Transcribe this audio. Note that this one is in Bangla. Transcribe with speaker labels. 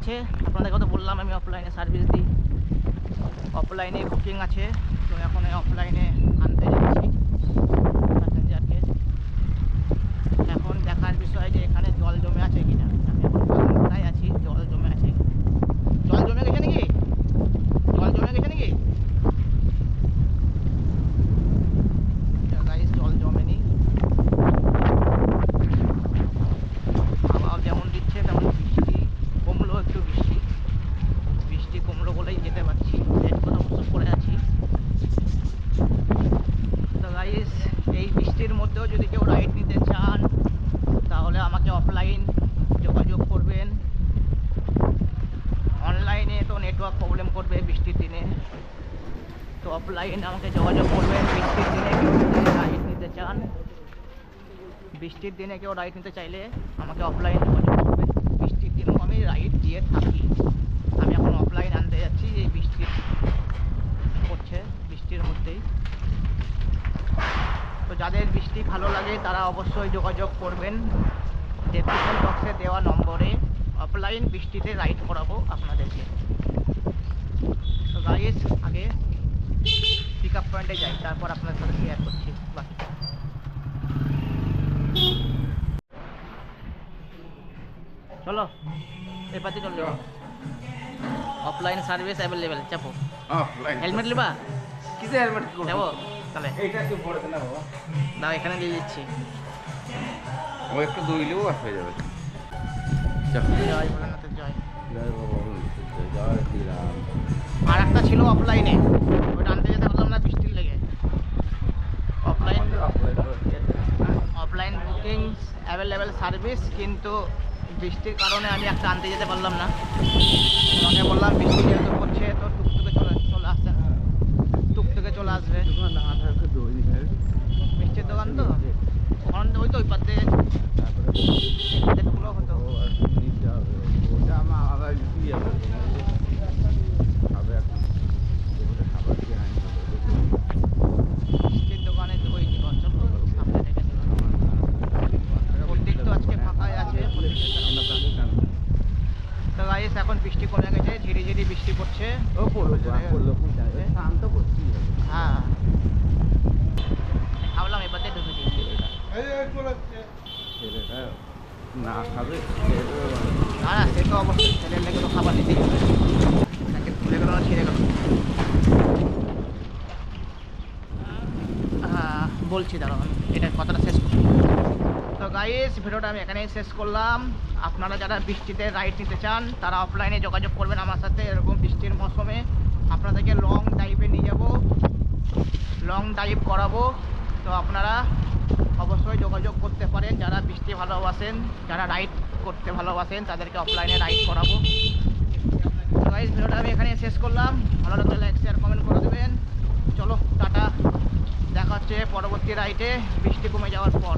Speaker 1: আছে, আপনাদেরকে তো বললাম আমি অফলাইনে সার্ভিস দিই, অফলাইনে বুকিং আছে। তো এখন অফলাইনে আনতে যাচ্ছি প্যাসেঞ্জারকে। এখন দেখার বিষয় যে এখানে জল জমে আছে কিনা। আমি এখন কোথায় আছি, জল জমে আছে, জল জমে গেছে নাকি, জল জমে গেছে নাকি? গাইস জল জমেনি, হাওয়া যেমন দিচ্ছে তেমন বৃষ্টি কমলো, একটু বৃষ্টি কমলো বলেই যেতে পারছি, রেনকোট অবশ্য পরে আছি। তো গাইস এই বৃষ্টির মধ্যেও যদি কেউ রাইড নিতে চান তাহলে আমাকে অফলাইন যোগাযোগ করবেন। অনলাইনে তো নেটওয়ার্ক প্রবলেম করবে বৃষ্টির দিনে, তো অফলাইন আমাকে যোগাযোগ করবেন। বৃষ্টির দিনে কেউ যদি রাইড নিতে চান, বৃষ্টির দিনে কেউ রাইড নিতে চাইলে আমাকে অফলাইন যোগাযোগ করবেন। বৃষ্টির দিনেও আমি রাইড দিয়ে থাকি। আমি এখন অফলাইন আনতে যাচ্ছি, এই বৃষ্টি পড়ছে, বৃষ্টির মধ্যেই। তো যাদের বৃষ্টি ভালো লাগে তারা অবশ্যই যোগাযোগ করবেন ডেসক্রিপশন বক্সে দেওয়া নম্বরে। অফলাইন বৃষ্টিতে রাইড করাবো আপনাদেরকে। তো গাইস আগে পিক আপ পয়েন্টে যাই, তারপর আপনাদের সাথে শেয়ার করছি বাকি। চলো এপাতে চল যাও, অফলাইন সার্ভিস অ্যাভেলেবেল, চাপো।
Speaker 2: অফলাইন
Speaker 1: হেলমেট নেবা?
Speaker 2: কিসে হেলমেট
Speaker 1: যাবো তাহলে,
Speaker 2: এইটা কি পড়ে না বাবা?
Speaker 1: দাও এখানে দিয়ে দিচ্ছি।
Speaker 2: ও একটু দইলেও হয়ে যাবে।
Speaker 1: জয় ভোলেনাথের জয়।
Speaker 2: জয় বাবা, জয় শ্রীরাম।
Speaker 1: আর একটা ছিল অফলাইনে, ওটা আনতে যেতে পারলাম না বৃষ্টির লেগে। অফলাইন বুকিং অ্যাভেলেবেল সার্ভিস, কিন্তু বৃষ্টির কারণে আমি একটা আনতে যেতে পারলাম না। তোমাকে বললাম বৃষ্টি যেহেতু পড়ছে তো টুকটুকে চলে আসছে, টুকটুকে চলে আসবে। মিষ্টির দোকান তো ওখানে ওই তো ওই পাতে ঢুকলেও হতো। মিষ্টির দোকানে তো ওই চলো সামনে থেকে প্রত্যেক তো আজকে ফাঁকাই আছে। তো গাইস এখন বৃষ্টি কমে গেছে, ঝিরি ঝিরি বৃষ্টি পড়ছে। হ্যাঁ ভাবলাম এবারে ঢুকে দিই।
Speaker 2: না খাবে
Speaker 1: না না সে তো অবশ্যই, ছেলের লেগে তো খাবার নিতেই হবে, তাকে ভুলে গেল না ছিঁড়ে গেল। হ্যাঁ বলছি দাঁড়াও, আমি এটা কথাটা শেষ করছি। তো গাইস ভিডিওটা আমি এখানেই শেষ করলাম। আপনারা যারা বৃষ্টিতে রাইড নিতে চান তারা অফলাইনে যোগাযোগ করবেন আমার সাথে। এরকম বৃষ্টির মৌসুমে আপনাদেরকে লং ড্রাইভে নিয়ে যাব, লং ড্রাইভ করাবো। তো আপনারা অবশ্যই যোগাযোগ করতে পারেন, যারা বৃষ্টি ভালোবাসেন, যারা রাইড করতে ভালোবাসেন তাদেরকে অফলাইনে রাইড করাবো। তো গাইস ভিডিওটা আমি এখানে শেষ করলাম। ভালো লাগলে লাইক শেয়ার কমেন্ট করে দেবেন। চলো টাটা, দেখা হচ্ছে পরবর্তী রাইডে বৃষ্টি কমে যাওয়ার পর।